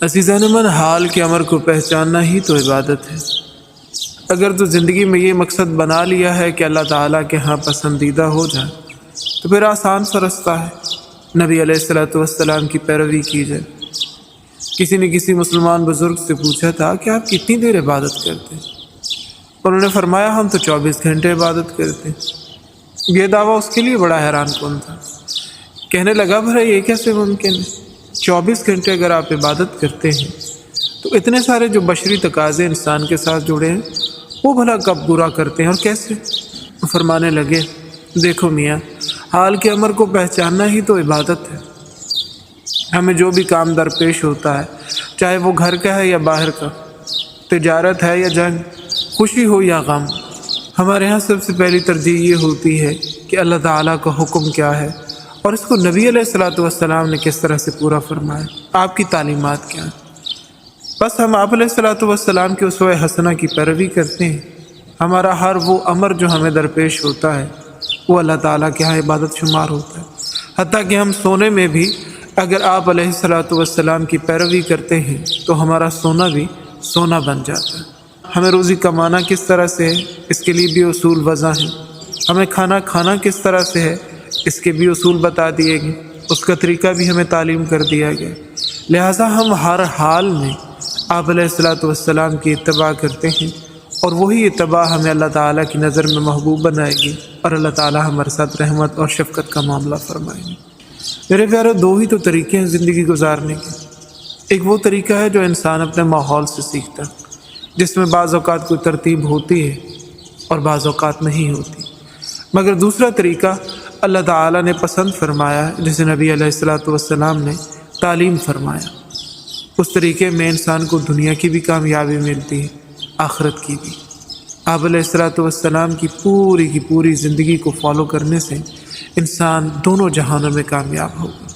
عزیزان من، حال کے امر کو پہچاننا ہی تو عبادت ہے۔ اگر تو زندگی میں یہ مقصد بنا لیا ہے کہ اللہ تعالیٰ کے ہاں پسندیدہ ہو جائے تو پھر آسان سا رستہ ہے، نبی علیہ الصلوۃ والسلام کی پیروی کی جائے۔ کسی نے کسی مسلمان بزرگ سے پوچھا تھا کہ آپ کتنی دیر عبادت کرتے ہیں؟ انہوں نے فرمایا ہم تو 24 گھنٹے عبادت کرتے ہیں۔ یہ دعویٰ اس کے لیے بڑا حیران کن تھا۔ کہنے لگا بھلا یہ کیسے ممکن ہے؟ 24 گھنٹے اگر آپ عبادت کرتے ہیں تو اتنے سارے جو بشری تقاضے انسان کے ساتھ جڑے ہیں وہ بھلا کب پورا کرتے ہیں اور کیسے؟ فرمانے لگے دیکھو میاں، حال کے امر کو پہچاننا ہی تو عبادت ہے۔ ہمیں جو بھی کام درپیش ہوتا ہے، چاہے وہ گھر کا ہے یا باہر کا، تجارت ہے یا جنگ، خوشی ہو یا غم، ہمارے ہاں سب سے پہلی ترجیح یہ ہوتی ہے کہ اللہ تعالیٰ کا حکم کیا ہے اور اس کو نبی علیہ الصلوۃ والسلام نے کس طرح سے پورا فرمایا، آپ کی تعلیمات کیا ہیں۔ بس ہم آپ علیہ الصلوۃ والسلام کے اسوہ حسنہ کی پیروی کرتے ہیں۔ ہمارا ہر وہ امر جو ہمیں درپیش ہوتا ہے وہ اللہ تعالیٰ کے ہاں عبادت شمار ہوتا ہے۔ حتیٰ کہ ہم سونے میں بھی اگر آپ علیہ الصلوۃ والسلام کی پیروی کرتے ہیں تو ہمارا سونا بھی سونا بن جاتا ہے۔ ہمیں روزی کمانا کس طرح سے ہے اس کے لیے بھی اصول وضع ہیں۔ ہمیں کھانا کھانا کس طرح سے ہے اس کے بھی اصول بتا دیے گئے، اس کا طریقہ بھی ہمیں تعلیم کر دیا گیا۔ لہٰذا ہم ہر حال میں آپ علیہ الصلوۃ والسلام کی اتباع کرتے ہیں، اور وہی اتباع ہمیں اللہ تعالیٰ کی نظر میں محبوب بنائے گی اور اللہ تعالیٰ ہمارے ساتھ رحمت اور شفقت کا معاملہ فرمائیں گے۔ میرے پیارو، دو ہی تو طریقے ہیں زندگی گزارنے کے۔ ایک وہ طریقہ ہے جو انسان اپنے ماحول سے سیکھتا ہے، جس میں بعض اوقات کوئی ترتیب ہوتی ہے اور بعض اوقات نہیں ہوتی، مگر دوسرا طریقہ اللہ تعالیٰ نے پسند فرمایا ہے، جسے نبی علیہ الصلوۃ والسلام نے تعلیم فرمایا۔ اس طریقے میں انسان کو دنیا کی بھی کامیابی ملتی ہے، آخرت کی بھی۔ آپ علیہ الصلوۃ والسلام کی پوری زندگی کو فالو کرنے سے انسان دونوں جہانوں میں کامیاب ہوگا۔